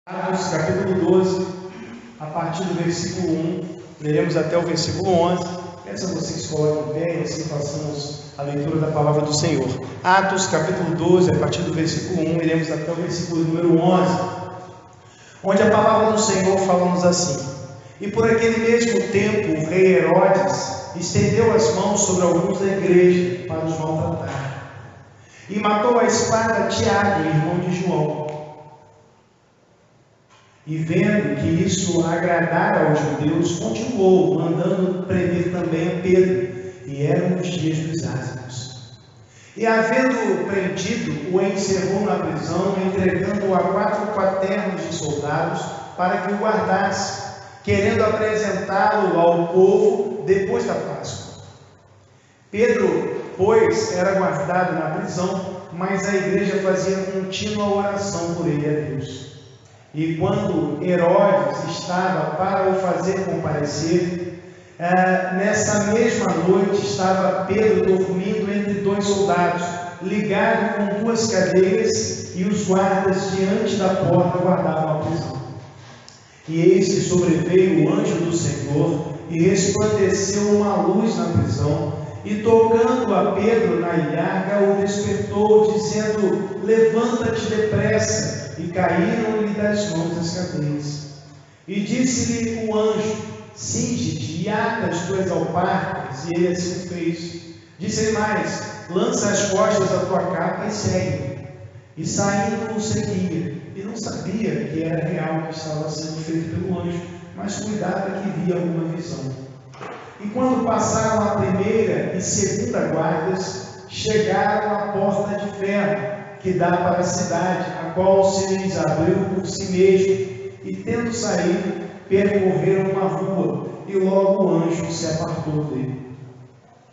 Atos capítulo 12, a partir do versículo 1, leremos até o versículo 11. Peço a vocês que coloquem em pé e assim façamos a leitura da palavra do Senhor. Atos capítulo 12, a partir do versículo 1, iremos até o versículo número 11, onde a palavra do Senhor fala-nos assim: E por aquele mesmo tempo o rei Herodes estendeu as mãos sobre alguns da igreja para os maltratar, e matou à espada Tiago, irmão de João. E vendo que isso agradara aos judeus, continuou, mandando prender também a Pedro, e eram os dias dos ázimos. E havendo prendido, o encerrou na prisão, entregando-o a 4 quaternos de soldados, para que o guardasse, querendo apresentá-lo ao povo depois da Páscoa. Pedro, pois, era guardado na prisão, mas a igreja fazia contínua oração por ele a Deus. E quando Herodes estava para o fazer comparecer, nessa mesma noite estava Pedro dormindo entre 2 soldados, ligado com 2 cadeias, e os guardas diante da porta guardavam a prisão. E eis que sobreveio o anjo do Senhor, e resplandeceu uma luz na prisão, e tocando a Pedro na ilharga, o despertou, dizendo: Levanta-te depressa. E caíram-lhe das mãos as cadeias. E disse-lhe o anjo: Cinge-te e ata as tuas alparcas. E ele assim fez. Disse-lhe mais: Lança as costas a tua capa e segue. E saindo o seguia, e não sabia que era real o que estava sendo feito pelo anjo, mas cuidava que via alguma visão. E quando passaram a primeira e segunda guardas, chegaram à porta de ferro que dá para a cidade, a qual se lhes abriu por si mesmo, e tendo saído, percorreram uma rua, e logo o anjo se apartou dele.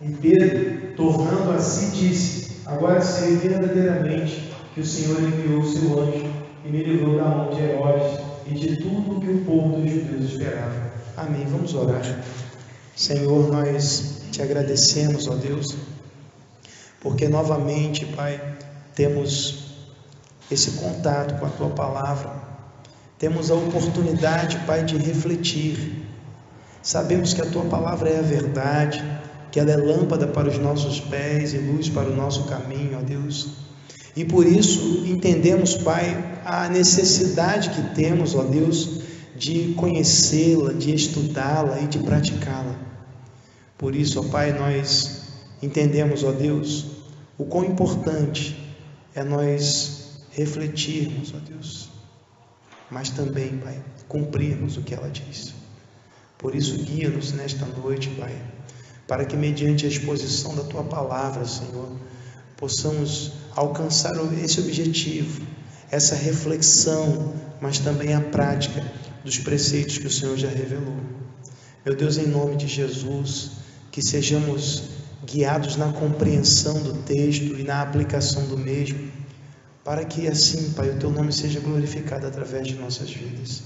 E Pedro, tornando a si, disse: Agora sei verdadeiramente que o Senhor enviou o seu anjo, e me livrou da mão de Herodes, e de tudo o que o povo dos judeus esperava. Amém. Vamos orar. Senhor, nós te agradecemos, ó Deus, porque novamente, Pai, temos esse contato com a Tua Palavra, temos a oportunidade, Pai, de refletir. Sabemos que a Tua Palavra é a verdade, que ela é lâmpada para os nossos pés e luz para o nosso caminho, ó Deus. E por isso entendemos, Pai, a necessidade que temos, ó Deus, de conhecê-la, de estudá-la e de praticá-la. Por isso, ó Pai, nós entendemos, ó Deus, o quão importante é nós refletirmos, ó Deus, mas também, Pai, cumprirmos o que ela diz. Por isso, guia-nos nesta noite, Pai, para que mediante a exposição da Tua Palavra, Senhor, possamos alcançar esse objetivo, essa reflexão, mas também a prática dos preceitos que o Senhor já revelou. Meu Deus, em nome de Jesus, que sejamos guiados na compreensão do texto e na aplicação do mesmo, para que assim, Pai, o Teu nome seja glorificado através de nossas vidas.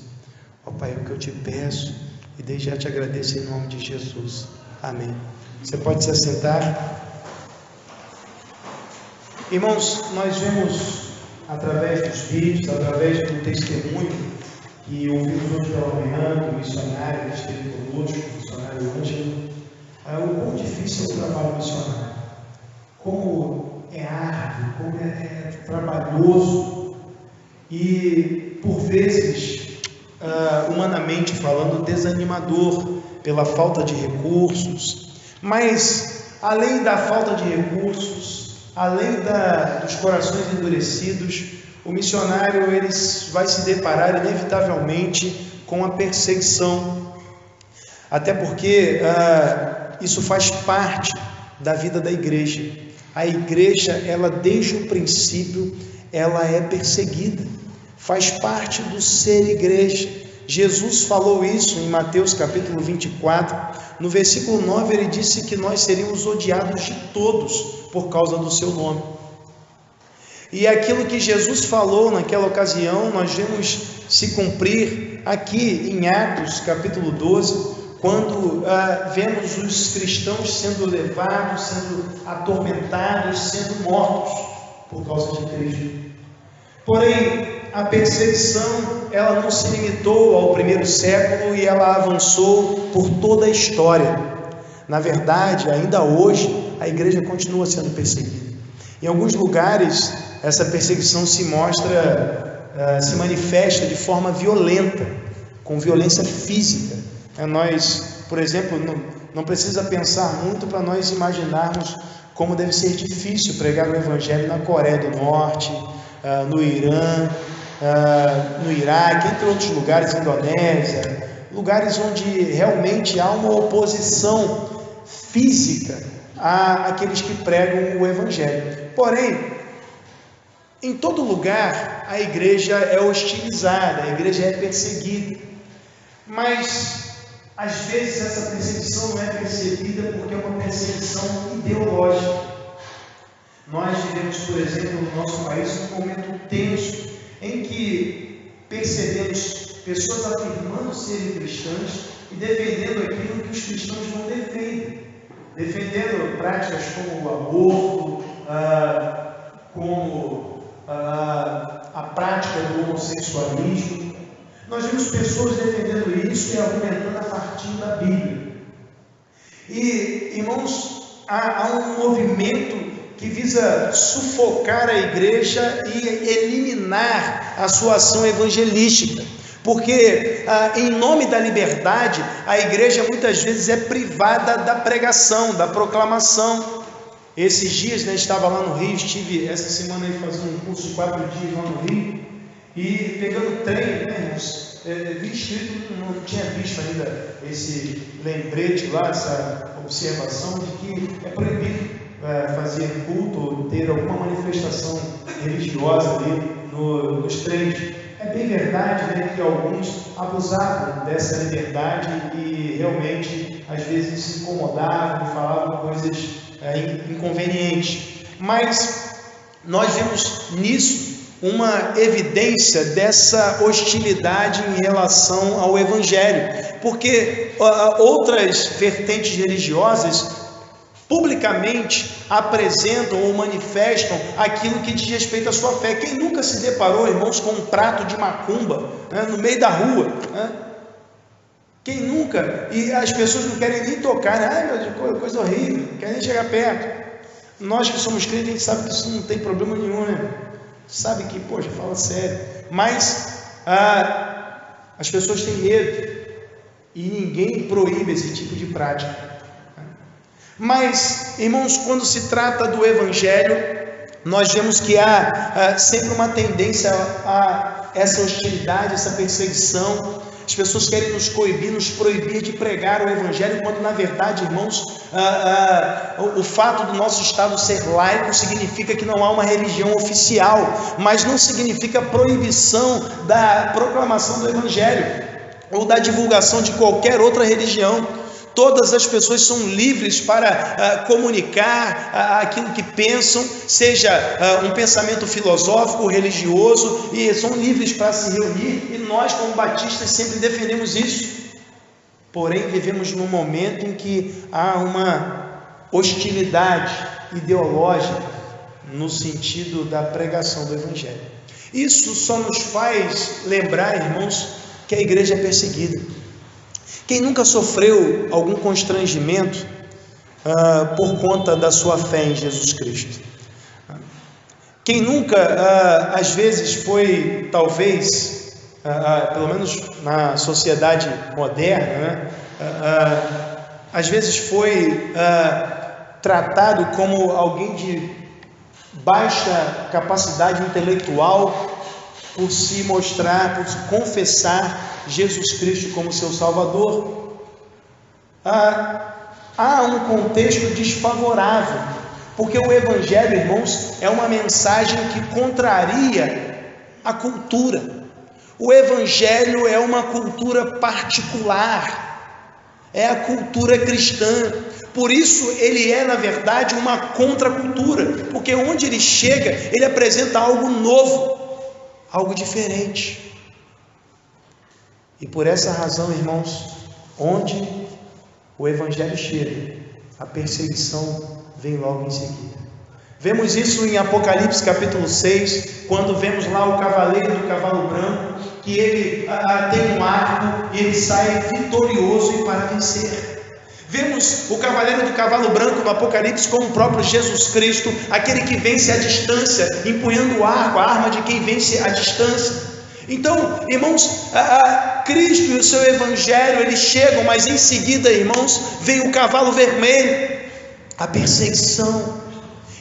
Ó Pai, é o que eu te peço e desde já te agradeço em nome de Jesus. Amém. Você pode se assentar. Irmãos, nós vemos através dos vídeos, através do testemunho que ouvimos hoje pela manhã, do missionário que esteve conosco, o missionário Ângelo, o quão difícil é o trabalho missionário, como é árduo, como é trabalhoso e, por vezes, humanamente falando, desanimador pela falta de recursos. Mas, além da falta de recursos, além dos corações endurecidos, o missionário vai se deparar inevitavelmente com a perseguição, até porque isso faz parte da vida da igreja. A igreja, ela desde o princípio, ela é perseguida, faz parte do ser igreja. Jesus falou isso em Mateus capítulo 24, no versículo 9 ele disse que nós seríamos odiados de todos por causa do seu nome. E aquilo que Jesus falou naquela ocasião, nós vemos se cumprir aqui em Atos capítulo 12, quando vemos os cristãos sendo levados, sendo atormentados, sendo mortos por causa de Cristo. Porém, a perseguição, ela não se limitou ao primeiro século e ela avançou por toda a história. Na verdade, ainda hoje, a igreja continua sendo perseguida. Em alguns lugares, essa perseguição se manifesta de forma violenta, com violência física. Nós, por exemplo, não precisa pensar muito para nós imaginarmos como deve ser difícil pregar o Evangelho na Coreia do Norte, no Irã, no Iraque, entre outros lugares, Indonésia, lugares onde realmente há uma oposição física àqueles que pregam o Evangelho. Porém, em todo lugar a igreja é hostilizada, a igreja é perseguida, mas às vezes essa perseguição não é percebida porque é uma perseguição ideológica. Nós vivemos, por exemplo, no nosso país um momento tenso em que percebemos pessoas afirmando serem cristãs e defendendo aquilo que os cristãos não defendem, defendendo práticas como o aborto, como a prática do homossexualismo. Nós vemos pessoas defendendo isso e argumentando a partir da Bíblia. E, irmãos, há um movimento que visa sufocar a igreja e eliminar a sua ação evangelística, porque em nome da liberdade, a igreja muitas vezes é privada da pregação, da proclamação. Esses dias, estava lá no Rio, estive essa semana aí fazendo um curso de 4 dias lá no Rio, e pegando trem, irmãos, vi escrito, não tinha visto ainda esse lembrete lá, essa observação de que é proibido fazer culto, ter alguma manifestação religiosa ali nos trens. É bem verdade, que alguns abusavam dessa liberdade e realmente às vezes se incomodavam e falavam coisas inconvenientes, mas nós vemos nisso uma evidência dessa hostilidade em relação ao Evangelho, porque outras vertentes religiosas publicamente apresentam ou manifestam aquilo que diz respeito à sua fé. Quem nunca se deparou, irmãos, com um prato de macumba no meio da rua? Quem nunca? E as pessoas não querem nem tocar, ai meu Deus, coisa horrível, não querem nem chegar perto. Nós que somos crentes, a gente sabe que isso não tem problema nenhum, sabe que, poxa, fala sério, mas as pessoas têm medo e ninguém proíbe esse tipo de prática. Mas, irmãos, quando se trata do Evangelho, nós vemos que há sempre uma tendência a essa hostilidade, essa perseguição. As pessoas querem nos coibir, nos proibir de pregar o Evangelho, quando na verdade, irmãos, o fato do nosso Estado ser laico significa que não há uma religião oficial, mas não significa proibição da proclamação do Evangelho ou da divulgação de qualquer outra religião. Todas as pessoas são livres para comunicar aquilo que pensam, seja um pensamento filosófico, religioso, e são livres para se reunir, e nós como batistas sempre defendemos isso. Porém, vivemos num momento em que há uma hostilidade ideológica no sentido da pregação do Evangelho. Isso só nos faz lembrar, irmãos, que a igreja é perseguida. Quem nunca sofreu algum constrangimento por conta da sua fé em Jesus Cristo? Quem nunca, às vezes, foi, talvez, pelo menos na sociedade moderna, às vezes foi tratado como alguém de baixa capacidade intelectual por se mostrar, por se confessar Jesus Cristo como seu Salvador. Há um contexto desfavorável, porque o Evangelho, irmãos, é uma mensagem que contraria a cultura. O Evangelho é uma cultura particular, é a cultura cristã. Por isso ele é, na verdade, uma contracultura, porque onde ele chega, ele apresenta algo novo, algo diferente. E por essa razão, irmãos, onde o Evangelho chega, a perseguição vem logo em seguida. Vemos isso em Apocalipse capítulo 6, quando vemos lá o cavaleiro do cavalo branco, que ele tem um arco e ele sai vitorioso e para vencer. Vemos o cavaleiro do cavalo branco no Apocalipse como o próprio Jesus Cristo, aquele que vence à distância, empunhando o arco, a arma de quem vence à distância. Então, irmãos, Cristo e o seu evangelho, eles chegam, mas em seguida, irmãos, vem o cavalo vermelho, a perseguição,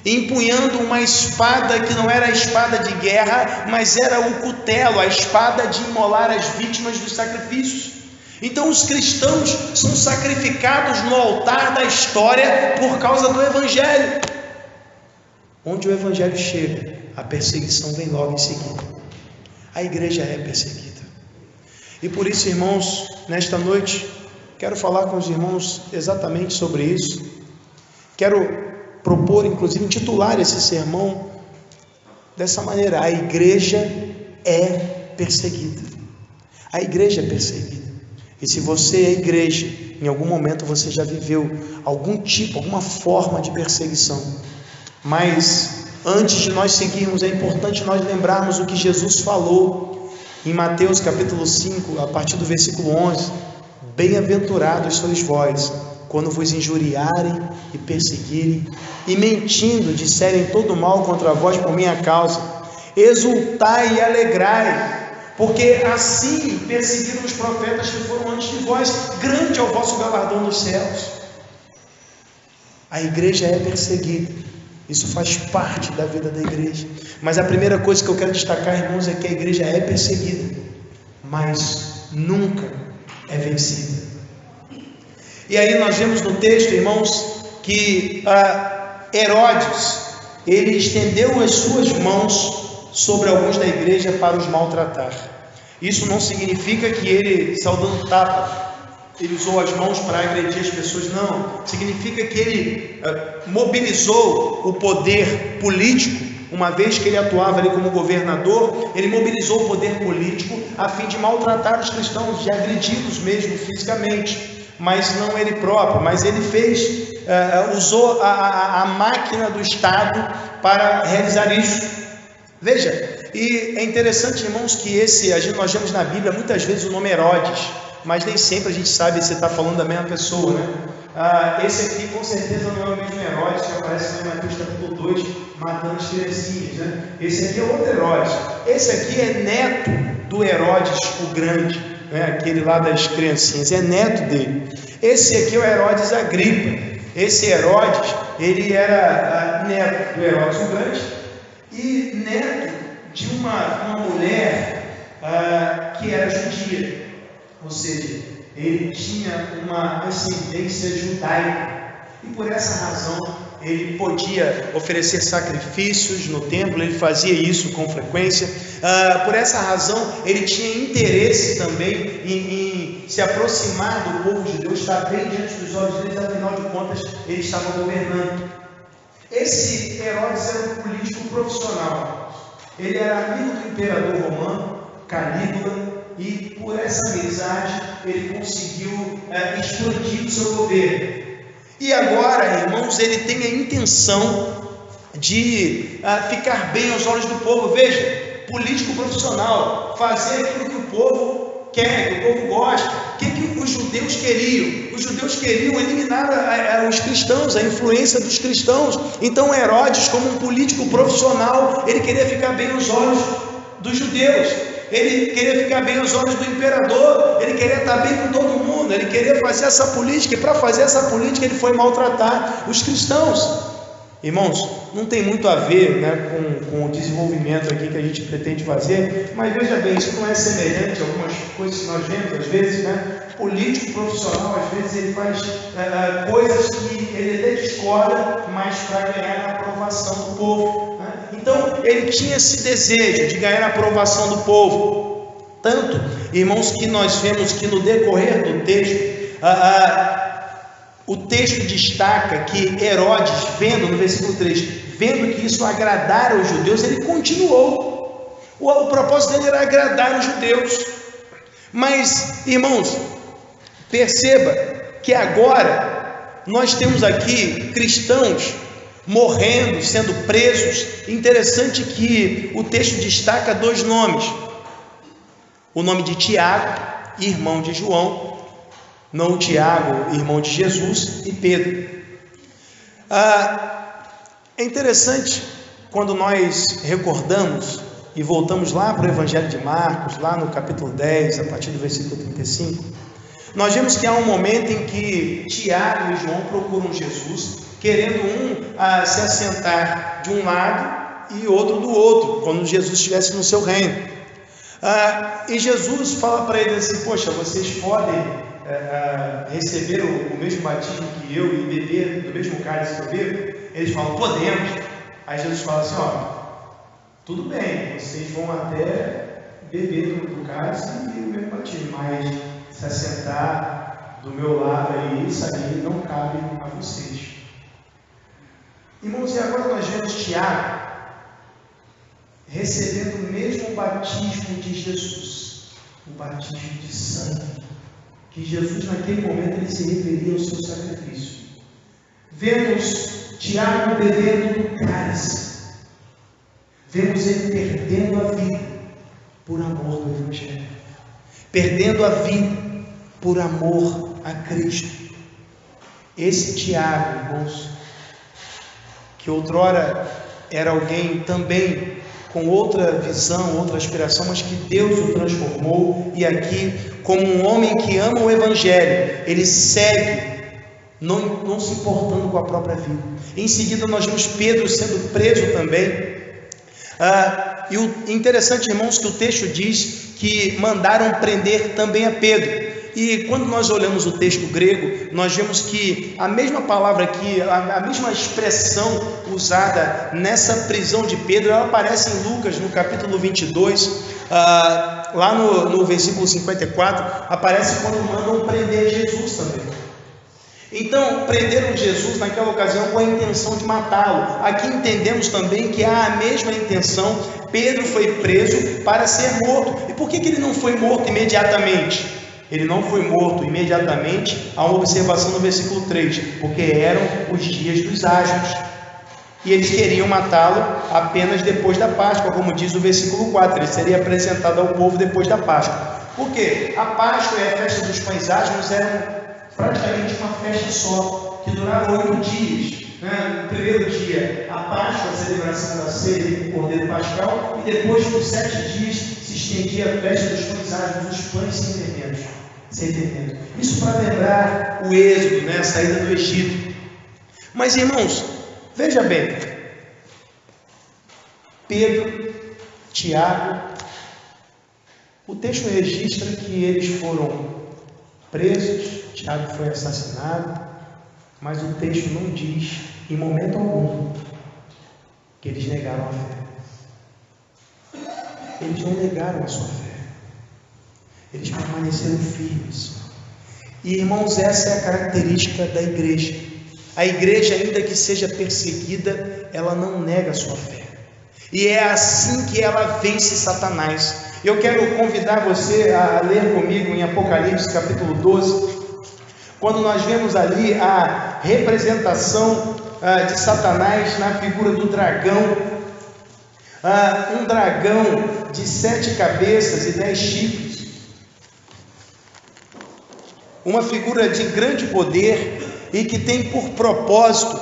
empunhando uma espada que não era a espada de guerra, mas era o cutelo, a espada de imolar as vítimas dos sacrifícios. Então os cristãos são sacrificados no altar da história por causa do evangelho. Onde o evangelho chega, a perseguição vem logo em seguida. A igreja é perseguida. E por isso, irmãos, nesta noite, quero falar com os irmãos exatamente sobre isso. Quero propor, inclusive, intitular esse sermão dessa maneira: a igreja é perseguida. A igreja é perseguida. E se você é igreja, em algum momento você já viveu algum tipo, alguma forma de perseguição. Mas antes de nós seguirmos, é importante nós lembrarmos o que Jesus falou em Mateus capítulo 5, a partir do versículo 11: bem-aventurados sois vós, quando vos injuriarem e perseguirem, e mentindo disserem todo mal contra vós por minha causa, exultai e alegrai, porque assim perseguiram os profetas que foram antes de vós, grande é o vosso galardão nos céus. A igreja é perseguida, isso faz parte da vida da igreja. Mas a primeira coisa que eu quero destacar, irmãos, é que a igreja é perseguida, mas nunca é vencida. E aí nós vemos no texto, irmãos, que Herodes, ele estendeu as suas mãos sobre alguns da igreja para os maltratar. Isso não significa que ele saiu dando tapa, ele usou as mãos para agredir as pessoas, não. Significa que ele mobilizou o poder político, uma vez que ele atuava ali como governador, ele mobilizou o poder político a fim de maltratar os cristãos, de agredi-los mesmo fisicamente, mas não ele próprio, mas ele usou a máquina do Estado para realizar isso. Veja, e é interessante, irmãos, que nós vemos na Bíblia muitas vezes o nome Herodes, mas nem sempre a gente sabe se está falando da mesma pessoa, né? Esse aqui com certeza não é o mesmo Herodes que aparece lá em Mateus capítulo 2, matando as criancinhas, né? Esse aqui é outro Herodes. Esse aqui é neto do Herodes o Grande, né? Aquele lá das criancinhas, é neto dele. Esse aqui é o Herodes Agripa. Esse Herodes, ele era neto do Herodes o Grande e neto de uma mulher que era judia, ou seja, ele tinha uma ascendência judaica, e por essa razão ele podia oferecer sacrifícios no templo, ele fazia isso com frequência. Por essa razão ele tinha interesse também em se aproximar do povo judeu, estar bem diante dos olhos deles, afinal de contas ele estava governando. Esse Herodes era um político profissional, ele era amigo do imperador romano, Calígula, e por essa amizade ele conseguiu expandir o seu governo. E agora, irmãos, ele tem a intenção de ficar bem aos olhos do povo. Veja, político profissional, fazer aquilo que o povo quer, que o povo gosta. O que os judeus queriam? Os judeus queriam eliminar os cristãos, a influência dos cristãos. Então Herodes, como um político profissional, ele queria ficar bem aos olhos dos judeus, ele queria ficar bem aos olhos do imperador, ele queria estar bem com todo mundo, ele queria fazer essa política, e para fazer essa política ele foi maltratar os cristãos. Irmãos, não tem muito a ver, né, com o desenvolvimento aqui que a gente pretende fazer, mas veja bem, isso não é semelhante a algumas coisas que nós vemos, às vezes, né? Político profissional, às vezes ele faz coisas que ele até discorda, mas para ganhar a aprovação do povo, né? Então ele tinha esse desejo de ganhar a aprovação do povo, tanto, irmãos, que nós vemos que no decorrer do texto, o texto destaca que Herodes, vendo, no versículo 3, vendo que isso agradara os judeus, ele continuou. O propósito dele era agradar os judeus. Mas, irmãos, perceba que agora nós temos aqui cristãos morrendo, sendo presos. Interessante que o texto destaca 2 nomes: o nome de Tiago, irmão de João, não Tiago, irmão de Jesus, e Pedro. É interessante quando nós recordamos e voltamos lá para o Evangelho de Marcos, lá no capítulo 10, a partir do versículo 35, nós vemos que há um momento em que Tiago e João procuram Jesus, querendo um se assentar de um lado e outro do outro, quando Jesus estivesse no seu reino. E Jesus fala para eles assim: poxa, vocês podem receber o mesmo batismo que eu e beber do mesmo cálice que eu bebo? Eles falam: podemos. Aí Jesus fala assim: ó, tudo bem, vocês vão até beber do cálice e do mesmo batismo, mas se assentar do meu lado aí, isso aí não cabe a vocês. Irmãos, e agora nós vemos Tiago recebendo o mesmo batismo de Jesus, o batismo de sangue, que Jesus naquele momento ele se referia ao seu sacrifício. Vemos Tiago bebendo do cálice, vemos ele perdendo a vida por amor do Evangelho, perdendo a vida por amor a Cristo. Esse Tiago, irmãos, que outrora era alguém também com outra visão, outra aspiração, mas que Deus o transformou, e aqui, como um homem que ama o Evangelho, ele segue, não se importando com a própria vida. Em seguida nós vemos Pedro sendo preso também. E o interessante, irmãos, que o texto diz que mandaram prender também a Pedro. E quando nós olhamos o texto grego, nós vemos que a mesma palavra aqui, a mesma expressão usada nessa prisão de Pedro, ela aparece em Lucas, no capítulo 22, lá no versículo 54, aparece quando mandam prender Jesus também. Então, prenderam Jesus naquela ocasião com a intenção de matá-lo. Aqui entendemos também que há a mesma intenção. Pedro foi preso para ser morto. E por que ele não foi morto imediatamente? Ele não foi morto imediatamente, há uma observação no versículo 3, porque eram os dias dos ágios, e eles queriam matá-lo apenas depois da Páscoa, como diz o versículo 4, ele seria apresentado ao povo depois da Páscoa. Por quê? A Páscoa e a festa dos pães asmos eram praticamente uma festa só, que durava 8 dias. No primeiro dia, a Páscoa, a celebração da ceia do Cordeiro Pascal, e depois, por 7 dias, se estendia a festa dos pães asmos, os pães sem fermento. Isso para lembrar o êxodo, a saída do Egito. Mas, irmãos, veja bem, Pedro, Tiago, o texto registra que eles foram presos, Tiago foi assassinado, mas o texto não diz, em momento algum, que eles negaram a fé. Eles não negaram a sua fé. Eles permaneceram firmes. E, irmãos, essa é a característica da igreja. A igreja, ainda que seja perseguida, ela não nega a sua fé. E é assim que ela vence Satanás. Eu quero convidar você a ler comigo em Apocalipse capítulo 12, quando nós vemos ali a representação de Satanás na figura do dragão, um dragão de 7 cabeças e 10 chifres, uma figura de grande poder e que tem por propósito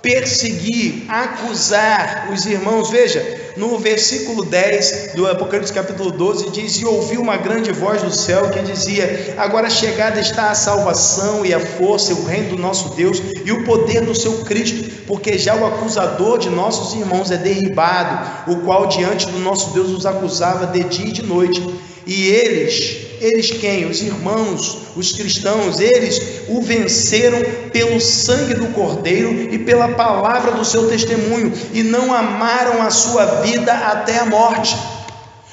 perseguir, acusar os irmãos. Veja, no versículo 10 do Apocalipse capítulo 12 diz: e ouvi uma grande voz do céu que dizia: agora chegada está a salvação e a força e o reino do nosso Deus e o poder do seu Cristo, porque já o acusador de nossos irmãos é derribado, o qual diante do nosso Deus os acusava de dia e de noite. E eles quem? Os irmãos, os cristãos, eles o venceram pelo sangue do Cordeiro e pela palavra do seu testemunho, e não amaram a sua vida até a morte.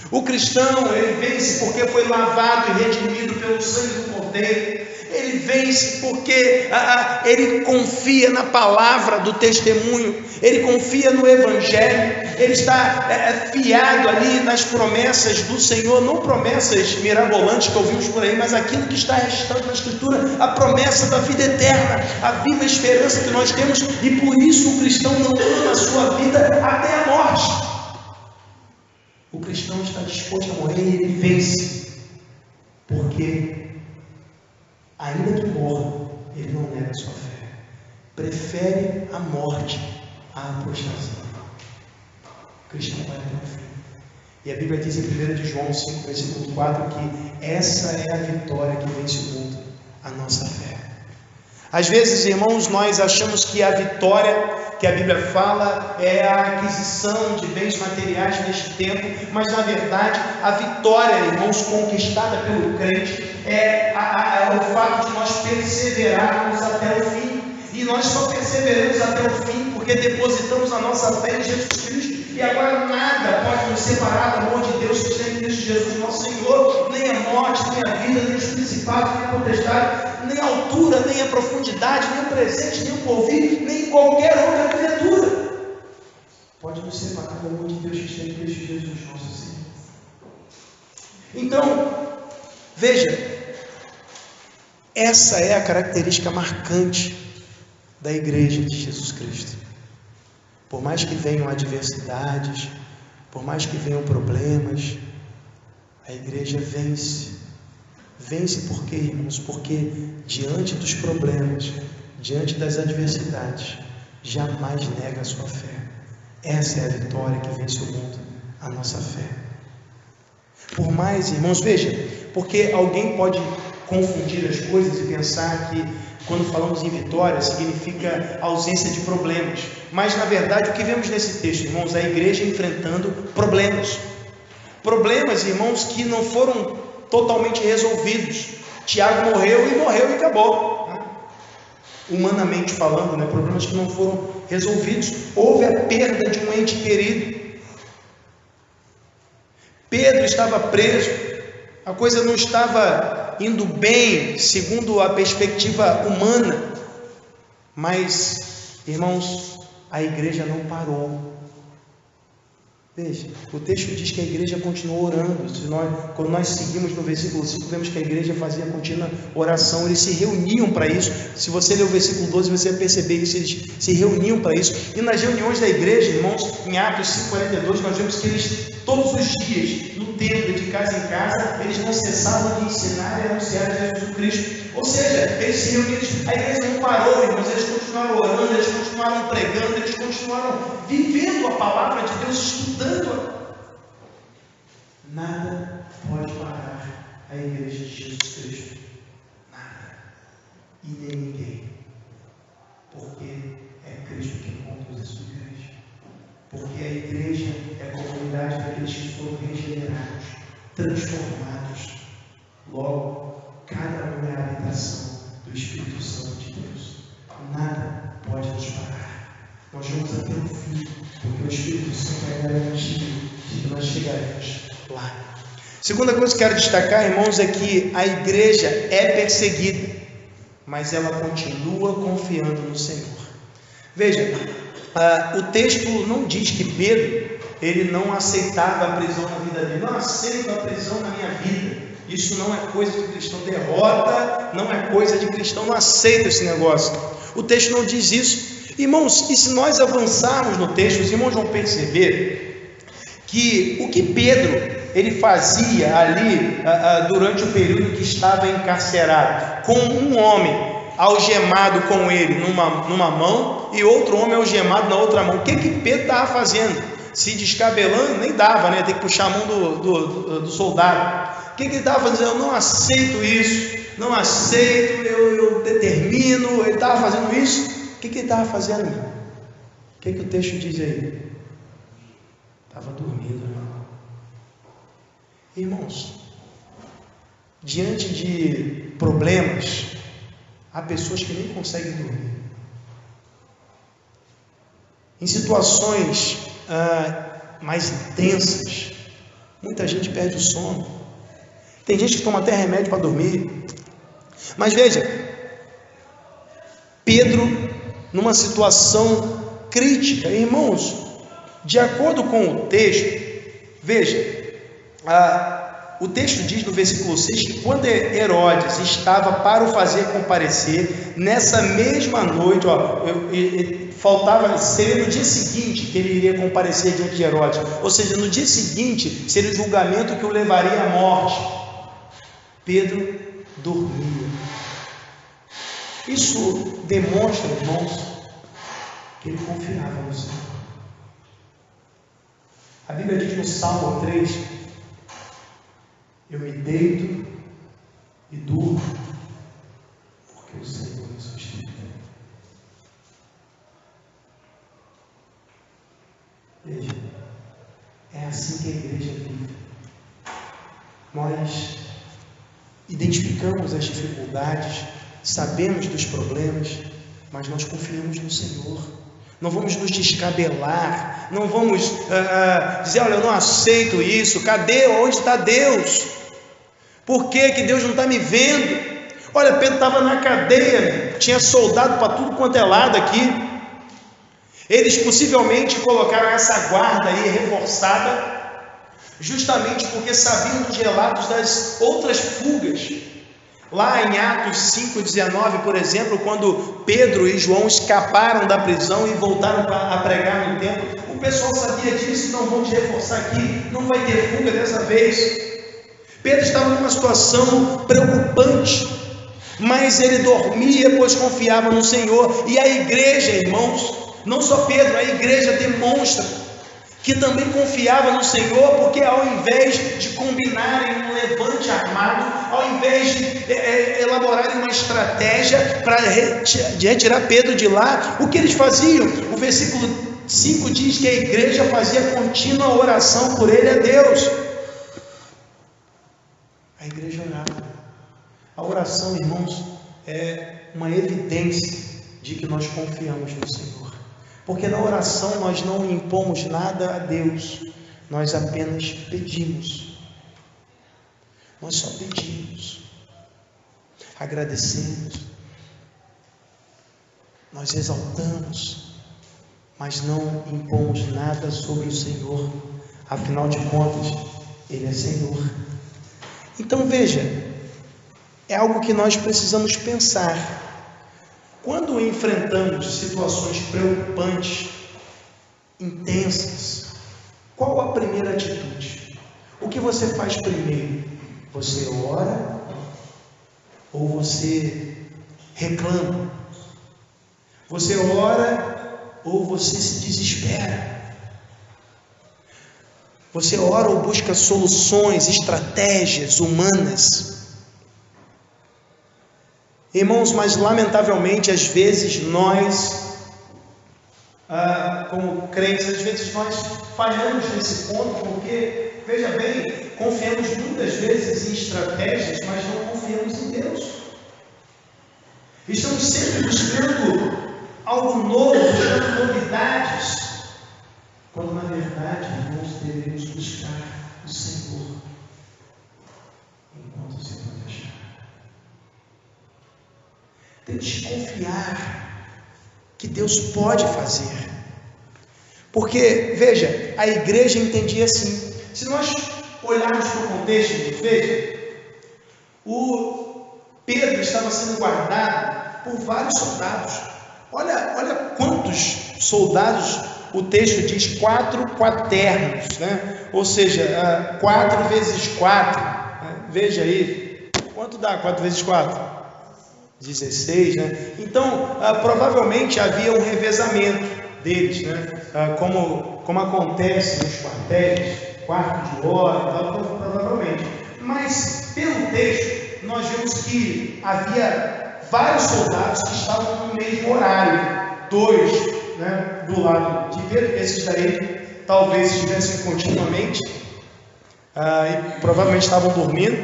O cristão, ele vence porque foi lavado e redimido pelo sangue do Cordeiro. Ele vence porque ele confia na palavra do testemunho, ele confia no Evangelho, ele está fiado ali nas promessas do Senhor, não promessas mirabolantes que ouvimos por aí, mas aquilo que está restando na Escritura, a promessa da vida eterna, a viva esperança que nós temos, e por isso o cristão não ama a sua vida até a morte. O cristão está disposto a morrer e ele vence, porque ainda que morra, ele não nega a sua fé, prefere a morte à apostasia. O cristão vai até o fim. E a Bíblia diz em 1 de João 5, versículo 4, que essa é a vitória que vence o mundo, a nossa fé. Às vezes, irmãos, nós achamos que a vitória que a Bíblia fala é a aquisição de bens materiais neste tempo, mas na verdade a vitória, irmãos, conquistada pelo crente é o fato de nós perseverarmos até o fim. E nós só perseveramos até o fim porque depositamos a nossa fé em Jesus Cristo. E agora nada pode nos separar do amor de Deus que está em Cristo Jesus, nosso Senhor. Nem a morte, nem a vida, nem os principados, nem a potestade, nem a altura, nem a profundidade, nem o presente, nem o porvir, nem qualquer outra criatura pode nos separar do amor de Deus que está em Cristo Jesus, nosso Senhor. Então, veja, essa é a característica marcante da igreja de Jesus Cristo. Por mais que venham adversidades, por mais que venham problemas, a igreja vence. Vence por quê, irmãos? Porque diante dos problemas, diante das adversidades, jamais nega a sua fé. Essa é a vitória que vence o mundo, a nossa fé. Por mais, irmãos, veja, porque alguém pode confundir as coisas e pensar que quando falamos em vitória significa ausência de problemas, mas na verdade o que vemos nesse texto, irmãos, a igreja enfrentando problemas, irmãos, que não foram totalmente resolvidos. Tiago morreu e acabou, né? Humanamente falando, né? Problemas que não foram resolvidos. Houve a perda de um ente querido. Pedro estava preso, a coisa não estava indo bem segundo a perspectiva humana, mas, irmãos, a igreja não parou. Veja, o texto diz que a igreja continuou orando. Quando nós seguimos no versículo 5, vemos que a igreja fazia contínua oração, eles se reuniam para isso. Se você ler o versículo 12, você vai perceber que eles se reuniam para isso. E nas reuniões da igreja, irmãos, em Atos 5,42, nós vemos que eles, todos os dias, no templo, de casa em casa, eles não cessavam de ensinar e anunciar Jesus Cristo. Ou seja, eles se reuniram, a igreja não parou, irmãos, eles continuaram orando, eles continuaram pregando, eles continuaram vivendo a palavra de Deus, estudando-a. Nada pode parar a igreja de Jesus Cristo. Nada. E nem ninguém. Porque é Cristo quem conduz a sua igreja. Porque a igreja é a comunidade daqueles que foram regenerados, transformados. Logo, cada um é a habitação do Espírito Santo de Deus. Nada pode nos parar. Nós vamos até o fim, porque o Espírito Santo é garantido de que nós chegaremos lá. Segunda coisa que quero destacar, irmãos, é que a igreja é perseguida, mas ela continua confiando no Senhor. Veja, o texto não diz que Pedro, ele não aceitava a prisão na vida dele. Não aceito a prisão na minha vida. Isso não é coisa de cristão, derrota não é coisa de cristão, não aceita esse negócio. O texto não diz isso. Irmãos, e se nós avançarmos no texto, os irmãos vão perceber que o que Pedro ele fazia ali durante o período que estava encarcerado, com um homem algemado com ele numa mão e outro homem algemado na outra mão, o que Pedro estava fazendo? Se descabelando, nem dava, né? Tem que puxar a mão do soldado. O que ele estava fazendo? Eu não aceito isso, não aceito, eu determino. Ele estava fazendo isso. O que ele estava fazendo? O que o texto diz aí? Estava dormindo, irmão. Irmãos, diante de problemas, há pessoas que nem conseguem dormir. Em situações mais intensas, muita gente perde o sono. Tem gente que toma até remédio para dormir. Mas veja, Pedro numa situação crítica. Irmãos, de acordo com o texto, veja, o texto diz no versículo 6 que quando Herodes estava para o fazer comparecer, nessa mesma noite, seria no dia seguinte que ele iria comparecer diante de Herodes, ou seja, no dia seguinte seria o julgamento que o levaria à morte. Pedro dormia. Isso demonstra, irmãos, que ele confiava no Senhor. A Bíblia diz no Salmo 3: eu me deito e durmo, porque o Senhor me sustenta. Veja, é assim que a igreja vive. Nós identificamos as dificuldades, sabemos dos problemas, mas nós confiamos no Senhor. Não vamos nos descabelar, não vamos dizer, olha, eu não aceito isso, cadê, onde está Deus? Por que Deus não está me vendo? Olha, Pedro estava na cadeia, tinha soldado para tudo quanto é lado aqui. Eles possivelmente colocaram essa guarda aí reforçada, justamente porque sabiam dos relatos das outras fugas. Lá em Atos 5,19, por exemplo, quando Pedro e João escaparam da prisão e voltaram a pregar no templo, o pessoal sabia disso, não vão te reforçar aqui, não vai ter fuga dessa vez. Pedro estava numa situação preocupante, mas ele dormia, pois confiava no Senhor. E a igreja, irmãos, não só Pedro, a igreja demonstra que também confiava no Senhor, porque ao invés de combinarem um levante armado, ao invés de elaborarem uma estratégia para retirar Pedro de lá, o que eles faziam? O versículo 5 diz que a igreja fazia contínua oração por ele a Deus. A igreja orava. A oração, irmãos, é uma evidência de que nós confiamos no Senhor. Porque na oração nós não impomos nada a Deus, nós apenas pedimos. Nós só pedimos, agradecemos, nós exaltamos, mas não impomos nada sobre o Senhor. Afinal de contas, Ele é Senhor. Então veja, é algo que nós precisamos pensar. Quando enfrentamos situações preocupantes, intensas, qual a primeira atitude? O que você faz primeiro? Você ora ou você reclama? Você ora ou você se desespera? Você ora ou busca soluções, estratégias humanas? Irmãos, mas lamentavelmente às vezes nós, como crentes, às vezes nós falhamos nesse ponto, porque, veja bem, confiamos muitas vezes em estratégias, mas não confiamos em Deus. Estamos sempre buscando algo novo, buscando novidades, quando na verdade, irmãos, devemos buscar o Senhor enquanto se pode achar. Temos que confiar que Deus pode fazer, porque, veja, a igreja entendia assim. Se nós olharmos para o contexto, veja, o Pedro estava sendo guardado por vários soldados. Olha quantos soldados. O texto diz 4 quaternos, né? Ou seja, 4 vezes 4, né? Veja aí, quanto dá 4 vezes 4? 16, né? Então, provavelmente havia um revezamento deles, né? Como acontece nos quartéis, quarto de hora, provavelmente. Mas, pelo texto, nós vemos que havia vários soldados que estavam no mesmo horário, 2, né, do lado de Pedro. Esses daí talvez estivessem continuamente e provavelmente estavam dormindo.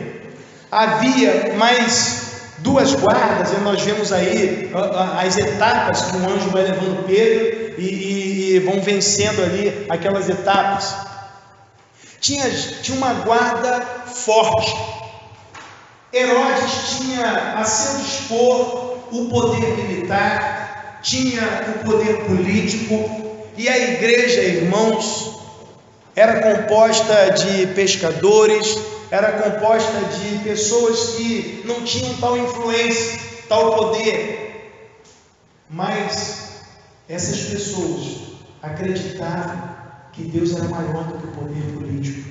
Havia mais 2 guardas, e nós vemos aí as etapas que o anjo vai levando Pedro e vão vencendo ali aquelas etapas. Tinha uma guarda forte. Herodes tinha a seu dispor o poder militar, tinha o poder político, e a igreja, irmãos, era composta de pescadores, era composta de pessoas que não tinham tal influência, tal poder, mas essas pessoas acreditavam que Deus era maior do que o poder político,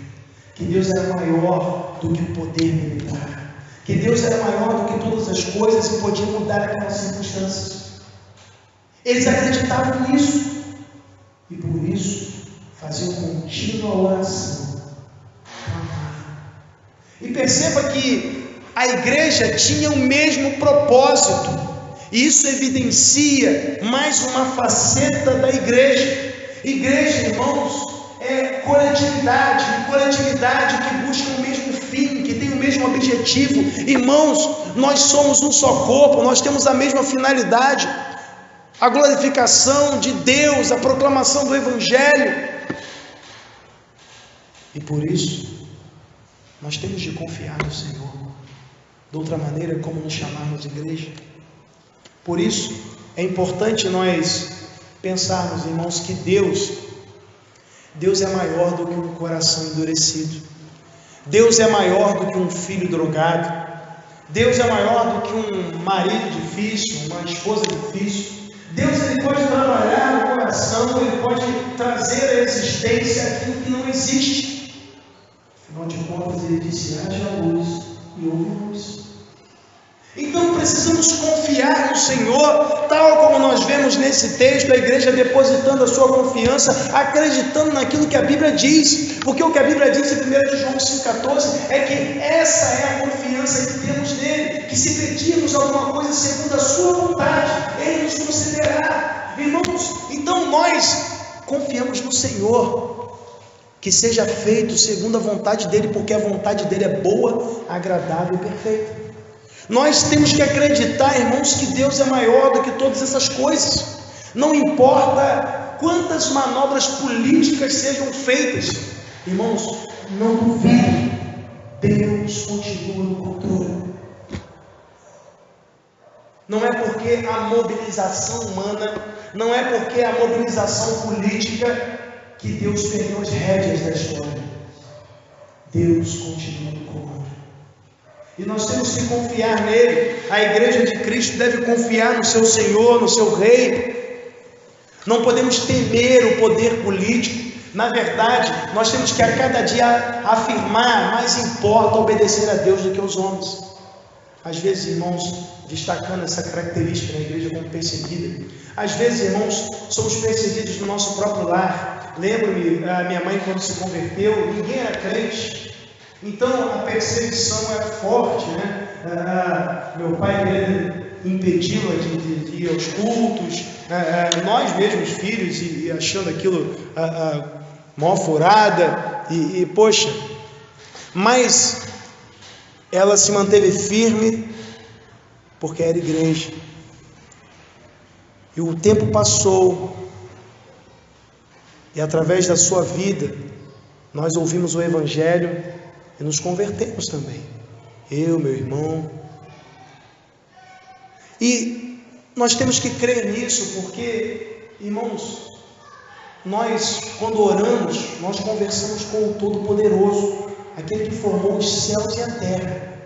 que Deus era maior do que o poder militar, que Deus era maior do que todas as coisas e podia mudar aquelas circunstâncias. Eles acreditavam nisso e por isso faziam contínua oração. E perceba que a igreja tinha o mesmo propósito, e isso evidencia mais uma faceta da igreja. Igreja, irmãos, é coletividade que busca o mesmo fim, que tem o mesmo objetivo. Irmãos, nós somos um só corpo, nós temos a mesma finalidade, a glorificação de Deus, a proclamação do Evangelho. E por isso, nós temos de confiar no Senhor. De outra maneira, como nos chamarmos igreja? Por isso, é importante nós pensarmos, irmãos, que Deus é maior do que um coração endurecido. Deus é maior do que um filho drogado. Deus é maior do que um marido difícil, uma esposa difícil. Deus, ele pode trabalhar no coração, ele pode trazer à existência aquilo que não existe. Afinal de contas, ele disse: haja luz e houve luz. Então precisamos confiar no Senhor, tal como nós vemos nesse texto, a igreja depositando a sua confiança, acreditando naquilo que a Bíblia diz, porque o que a Bíblia diz em 1 João 5,14 é que essa é a confiança que temos nele, que se pedirmos alguma coisa segundo a sua vontade, ele nos concederá. Irmãos, então nós confiamos no Senhor, que seja feito segundo a vontade dele, porque a vontade dele é boa, agradável e perfeita. Nós temos que acreditar, irmãos, que Deus é maior do que todas essas coisas. Não importa quantas manobras políticas sejam feitas, irmãos, não duvidem, Deus continua no controle. Não é porque a mobilização humana, não é porque a mobilização política que Deus perdeu as rédeas da história. Deus continua no comando. E nós temos que confiar nele. A igreja de Cristo deve confiar no seu Senhor, no seu Rei. Não podemos temer o poder político. Na verdade, nós temos que a cada dia afirmar: mais importa obedecer a Deus do que aos homens. Às vezes, irmãos, destacando essa característica na igreja como perseguida, às vezes, irmãos, somos perseguidos no nosso próprio lar. Lembro-me, a minha mãe, quando se converteu, ninguém era crente. Então a perseguição era forte, né? Meu pai querendo impedi-la de ir aos cultos, nós mesmos filhos, e achando aquilo mó furada, poxa, mas ela se manteve firme, porque era igreja, e o tempo passou, e através da sua vida, nós ouvimos o Evangelho, e nos convertemos também, eu, meu irmão. E nós temos que crer nisso, porque, irmãos, nós, quando oramos, nós conversamos com o Todo-Poderoso, aquele que formou os céus e a terra.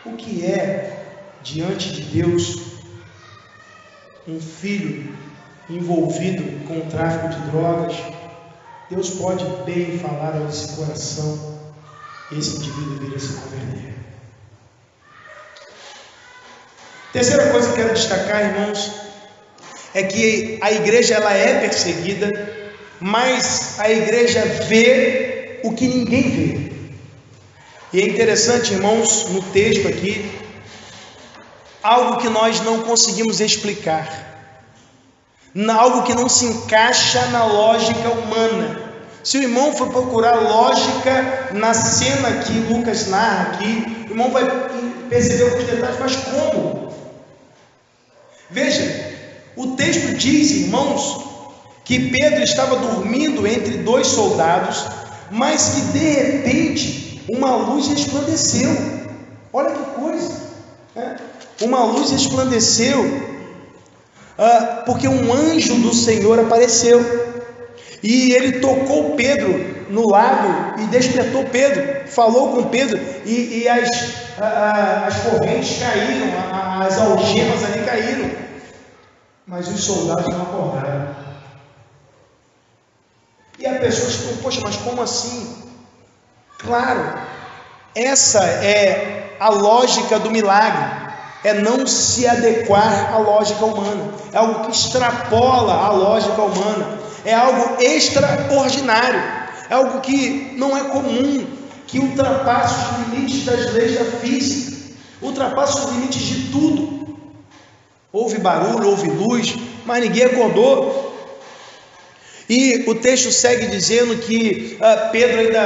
O que é, diante de Deus, um filho envolvido com o tráfico de drogas? Deus pode bem falar a esse coração, e esse indivíduo deveria se converter. Terceira coisa que eu quero destacar, irmãos, é que a igreja ela é perseguida, mas a igreja vê o que ninguém vê. E é interessante, irmãos, no texto aqui, algo que nós não conseguimos explicar, algo que não se encaixa na lógica humana. Se o irmão for procurar lógica na cena que Lucas narra aqui, o irmão vai perceber alguns detalhes, mas como? Veja, o texto diz, irmãos, que Pedro estava dormindo entre dois soldados, mas que de repente uma luz resplandeceu. Olha que coisa, né? uma luz resplandeceu, porque um anjo do Senhor apareceu, e ele tocou Pedro no lado e despertou Pedro, falou com Pedro, e as correntes caíram, as algemas ali caíram, mas os soldados não acordaram. E a pessoa ficou, poxa, mas como assim? Claro, essa é a lógica do milagre, é não se adequar à lógica humana, é algo que extrapola a lógica humana, é algo extraordinário, é algo que não é comum, que ultrapassa os limites das leis da física, ultrapassa os limites de tudo. Houve barulho, houve luz, mas ninguém acordou. E o texto segue dizendo que Pedro ainda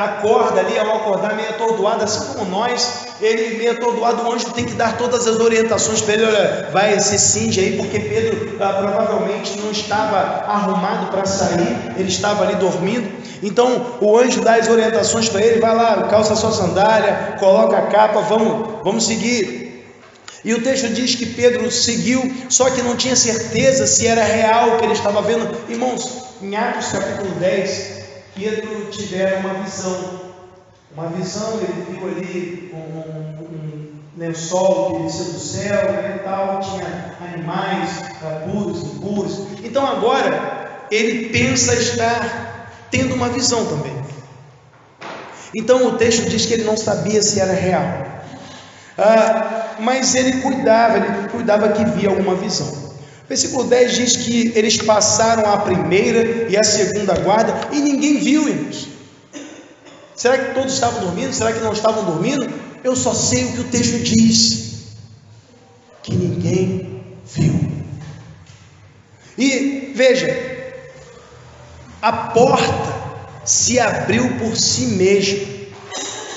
acorda ali, ao acordar meio atordoado, assim como nós, ele meio atordoado, o anjo tem que dar todas as orientações para ele, olha, vai, se cinge aí, porque Pedro provavelmente não estava arrumado para sair, ele estava ali dormindo, então o anjo dá as orientações para ele, vai lá, calça sua sandália, coloca a capa, vamos seguir. E o texto diz que Pedro seguiu, só que não tinha certeza se era real o que ele estava vendo. Irmãos, em Atos capítulo 10, Pedro tivera uma visão, ele viu ali um lençol que desceu do céu, e tal, tinha animais puros e impuros. Então agora, ele pensa estar tendo uma visão também. Então o texto diz que ele não sabia se era real. Mas ele cuidava que via alguma visão. O versículo 10 diz que eles passaram a primeira e a segunda guarda e ninguém viu, irmãos. Será que todos estavam dormindo? Será que não estavam dormindo? Eu só sei o que o texto diz, que ninguém viu. E veja, a porta se abriu por si mesma.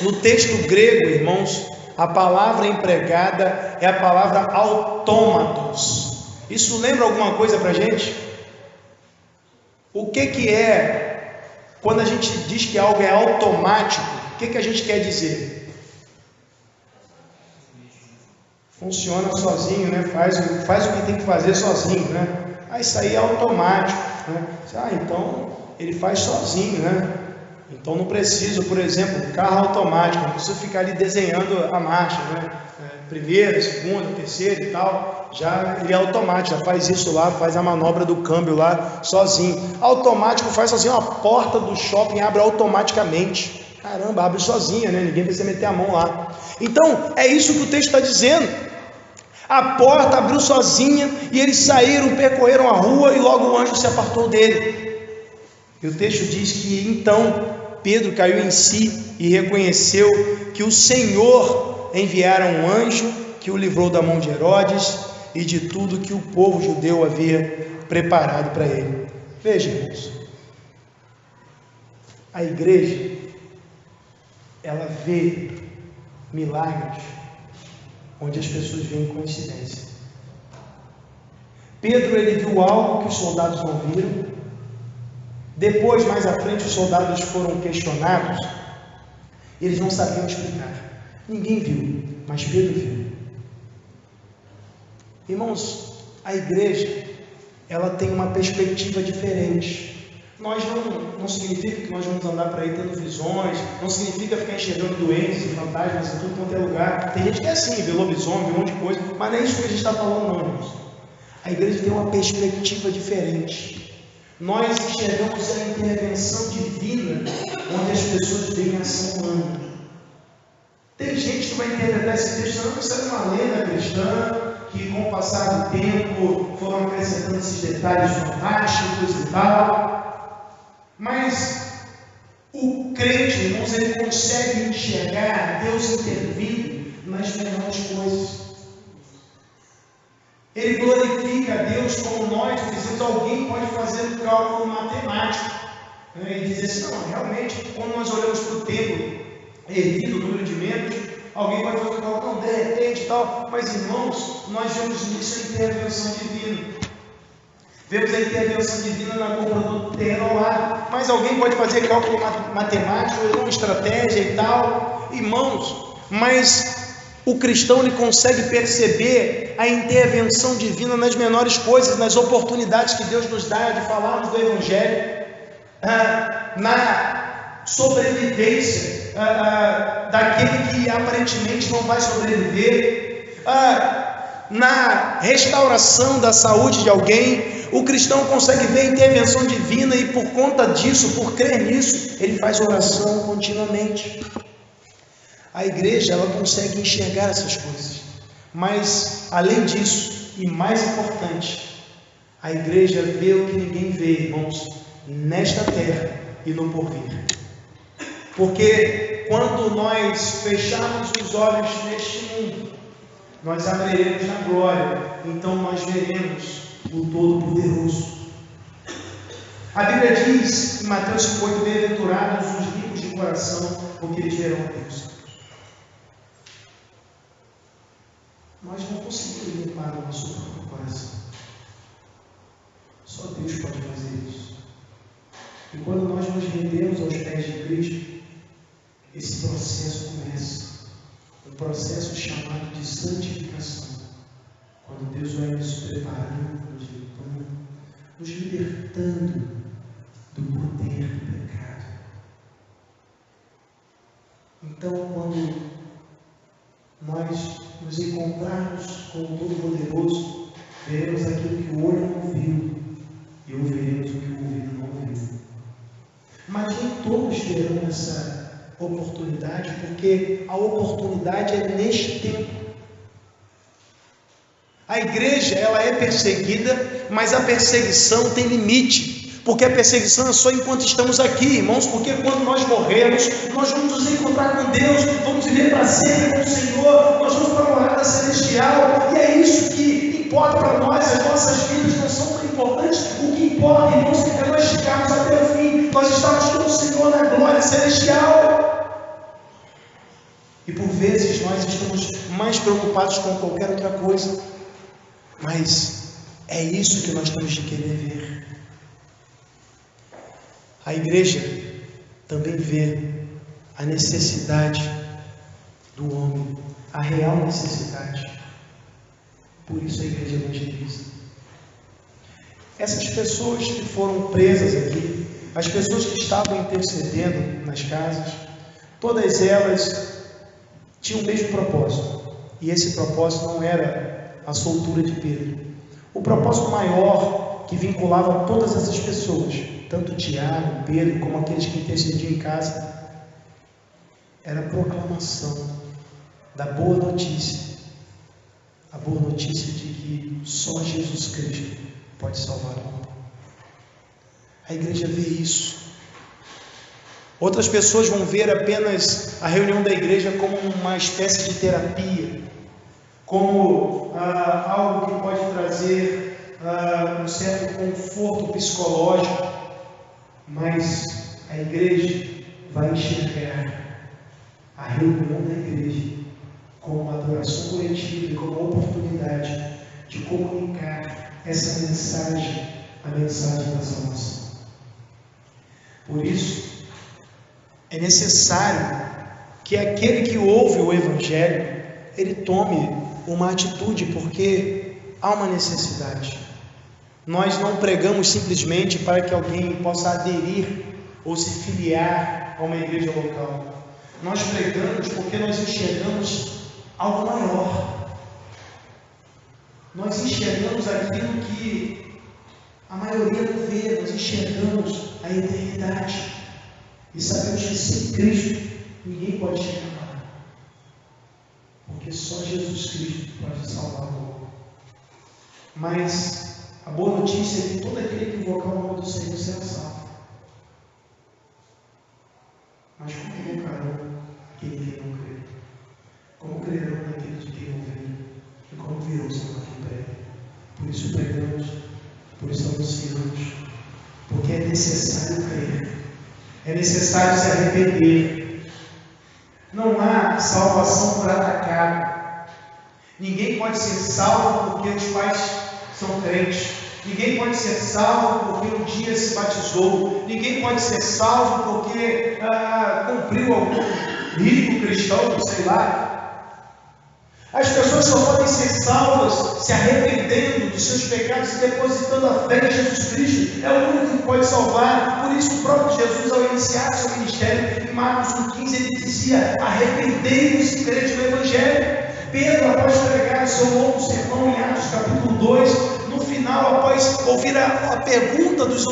No texto grego, irmãos, a palavra empregada é a palavra autômatos. Isso lembra alguma coisa para a gente? O que é, quando a gente diz que algo é automático, o que a gente quer dizer? Funciona sozinho, né? Faz o que tem que fazer sozinho, né? Isso aí é automático, né? Então ele faz sozinho, né? Então não preciso, por exemplo, carro automático, não preciso ficar ali desenhando a marcha, né? Primeira, segunda, terceira e tal, já ele é automático, já faz isso lá, faz a manobra do câmbio lá sozinho. Automático faz sozinho, a porta do shopping abre automaticamente. Caramba, abre sozinha, né? Ninguém precisa meter a mão lá. Então é isso que o texto está dizendo. A porta abriu sozinha e eles saíram, percorreram a rua e logo o anjo se apartou dele. E o texto diz que então Pedro caiu em si e reconheceu que o Senhor enviara um anjo que o livrou da mão de Herodes e de tudo que o povo judeu havia preparado para ele. Veja, irmãos, a igreja, ela vê milagres onde as pessoas veem coincidência. Pedro, ele viu algo que os soldados não viram. Depois, mais à frente, os soldados foram questionados, eles não sabiam explicar. Ninguém viu, mas Pedro viu. Irmãos, a igreja, ela tem uma perspectiva diferente. Nós não significa que nós vamos andar por aí tendo visões, não significa ficar enxergando doentes e fantasmas em tudo quanto é lugar. Tem gente que é assim, vê lobisomem, vê um monte de coisa, mas não é isso que a gente está falando não, irmãos. A igreja tem uma perspectiva diferente. Nós enxergamos a intervenção divina onde as pessoas veem a ação humana. Tem gente que vai interpretar esse texto, não, isso é uma lenda cristã, que com o passar do tempo foram acrescentando esses detalhes fantásticos e tal. Mas o crente, irmãos, ele consegue enxergar Deus intervindo nas menores coisas. Ele glorifica a Deus como nós dizemos, alguém pode fazer um cálculo matemático, né? E dizer assim, não, realmente, quando nós olhamos para o templo erguido, o número de membros, alguém pode fazer um cálculo, não, de repente e tal, mas irmãos, nós vemos nisso a intervenção divina. Vemos a intervenção divina na compra do terreno ao lado, mas alguém pode fazer cálculo matemático, uma estratégia e tal, irmãos, mas o cristão ele consegue perceber a intervenção divina nas menores coisas, nas oportunidades que Deus nos dá de falarmos do Evangelho, na sobrevivência daquele que aparentemente não vai sobreviver, na restauração da saúde de alguém. O cristão consegue ver a intervenção divina e por conta disso, por crer nisso, ele faz oração continuamente. A igreja, ela consegue enxergar essas coisas, mas além disso, e mais importante, a igreja vê o que ninguém vê, irmãos, nesta terra e no porvir. Porque quando nós fecharmos os olhos neste mundo, nós abriremos na glória, então nós veremos o Todo-Poderoso. A Bíblia diz em Mateus 5,8: bem-aventurados os ricos de coração, porque eles verão a Deus. Nós não conseguimos limpar o nosso próprio coração. Só Deus pode fazer isso. E quando nós nos rendemos aos pés de Cristo, esse processo começa. Um processo chamado de santificação. Quando Deus vai nos preparando, nos limpando, nos libertando do poder do pecado. Então, quando nós nos encontrarmos com o Todo-Poderoso, veremos aquilo que o olho não viu e ouviremos o que o ouvido não ouviu. Mas nem todos terão essa oportunidade, porque a oportunidade é neste tempo. A igreja, ela é perseguida, mas a perseguição tem limite, porque a perseguição é só enquanto estamos aqui, irmãos, porque quando nós morrermos, nós vamos nos encontrar com Deus, vamos viver para sempre com o Senhor, nós vamos para a morada celestial, e é isso que importa para nós. As nossas vidas não são tão importantes, o que importa, irmãos, é nós chegarmos até o fim, nós estamos com o Senhor na glória celestial. E por vezes nós estamos mais preocupados com qualquer outra coisa, mas é isso que nós temos de querer ver. A igreja também vê a necessidade do homem, a real necessidade. Por isso a igreja evangeliza. Essas pessoas que foram presas aqui, as pessoas que estavam intercedendo nas casas, todas elas tinham o mesmo propósito. E esse propósito não era a soltura de Pedro. O propósito maior que vinculava todas essas pessoas, tanto Tiago, Pedro, como aqueles que intercediam em casa, era a proclamação da boa notícia, a boa notícia de que só Jesus Cristo pode salvar o mundo. A igreja vê isso. Outras pessoas vão ver apenas a reunião da igreja como uma espécie de terapia, como algo que pode trazer um certo conforto psicológico, mas a igreja vai enxergar a reunião da igreja como uma adoração coletiva e como uma oportunidade de comunicar essa mensagem, a mensagem da salvação. Por isso, é necessário que aquele que ouve o Evangelho, ele tome uma atitude, porque há uma necessidade. Nós não pregamos simplesmente para que alguém possa aderir ou se filiar a uma igreja local. Nós pregamos porque nós enxergamos algo maior. Nós enxergamos aquilo que a maioria não vê. Nós enxergamos a eternidade e sabemos que sem Cristo ninguém pode chegar lá, porque só Jesus Cristo pode salvar o mundo. Mas a boa notícia é que todo aquele que invocar o nome do Senhor será salvo. Mas como invocarão aquele que não crê? Como crerão naquele de quem ouviram? E como virão se não crê? Por isso pregamos, por isso anunciamos, porque é necessário crer, é necessário se arrepender. Não há salvação por atacado. Ninguém pode ser salvo porque os pais são crentes. Ninguém pode ser salvo porque um dia se batizou. Ninguém pode ser salvo porque cumpriu algum rito cristão, sei lá. As pessoas só podem ser salvas se arrependendo dos seus pecados e depositando a fé em Jesus Cristo. É o único que pode salvar. Por isso o próprio Jesus, ao iniciar seu ministério, em Marcos 15, ele dizia: arrependei-vos e crede no Evangelho. Pedro, após pregar o seu longo sermão em Atos capítulo 2, no final, após ouvir a pergunta dos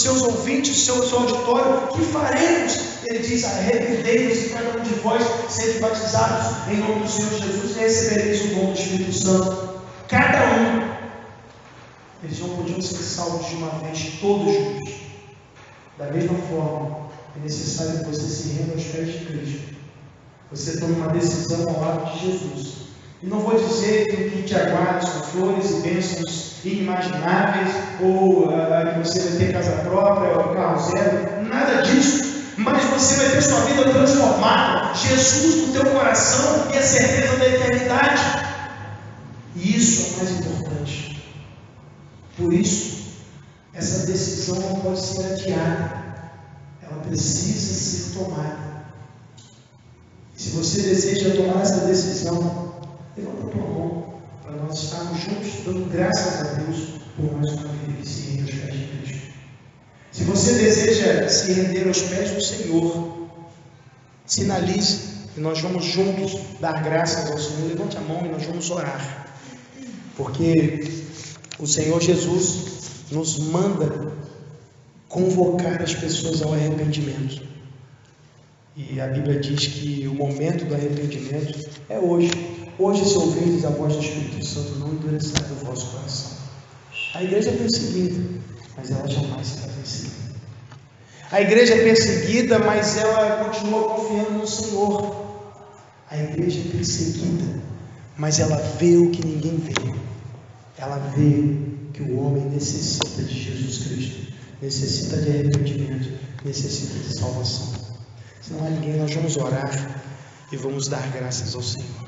seus ouvintes, do seu auditório: que faremos? Ele diz: arrependei-vos e cada um de vós sede batizados em nome do Senhor Jesus e recebereis o dom do Espírito Santo. Cada um. Eles não podiam ser salvos de uma vez, todos juntos. Da mesma forma, é necessário que você se renda aos pés de Cristo. Você tome uma decisão ao lado de Jesus. E não vou dizer que o que te aguarda são flores e bênçãos inimagináveis, ou que você vai ter casa própria, ou carro zero, nada disso. Mas você vai ter sua vida transformada, Jesus no teu coração e a certeza da eternidade. E isso é o mais importante. Por isso, essa decisão não pode ser adiada. Ela precisa ser tomada. Se você deseja tomar essa decisão, levanta a tua mão para nós estarmos juntos, dando graças a Deus por mais uma vida que se rende aos pés de Cristo. Se você deseja se render aos pés do Senhor, sinalize e nós vamos juntos dar graças ao Senhor. Levante a mão e nós vamos orar, porque o Senhor Jesus nos manda convocar as pessoas ao arrependimento. E a Bíblia diz que o momento do arrependimento é hoje. Hoje, se ouvirdes a voz do Espírito Santo, não endureçais o vosso coração. A igreja é perseguida, mas ela jamais será vencida. A igreja é perseguida, mas ela continua confiando no Senhor. A igreja é perseguida, mas ela vê o que ninguém vê. Ela vê que o homem necessita de Jesus Cristo, necessita de arrependimento, necessita de salvação. Se não há ninguém, nós vamos orar e vamos dar graças ao Senhor.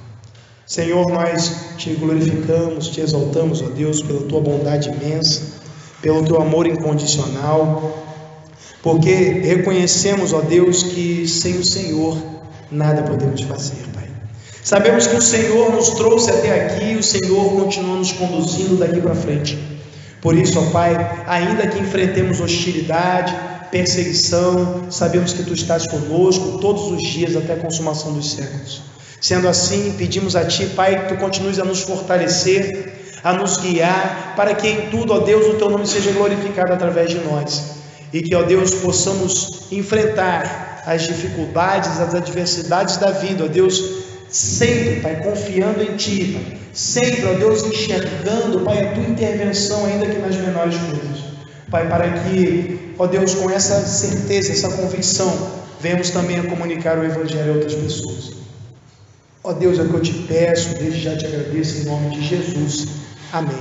Senhor, nós te glorificamos, te exaltamos, ó Deus, pela tua bondade imensa, pelo teu amor incondicional, porque reconhecemos, ó Deus, que sem o Senhor nada podemos fazer, Pai. Sabemos que o Senhor nos trouxe até aqui e o Senhor continua nos conduzindo daqui para frente. Por isso, ó Pai, ainda que enfrentemos hostilidade, perseguição, sabemos que Tu estás conosco todos os dias até a consumação dos séculos. Sendo assim, pedimos a Ti, Pai, que Tu continues a nos fortalecer, a nos guiar, para que em tudo, ó Deus, o Teu nome seja glorificado através de nós, e que, ó Deus, possamos enfrentar as dificuldades, as adversidades da vida, ó Deus, sempre, Pai, confiando em Ti, Pai, sempre, ó Deus, enxergando, Pai, a Tua intervenção, ainda que nas menores coisas, Pai, para que, ó Deus, com essa certeza, essa convicção, venhamos também a comunicar o Evangelho a outras pessoas. Ó Deus, é o que eu te peço, desde já te agradeço em nome de Jesus. Amém.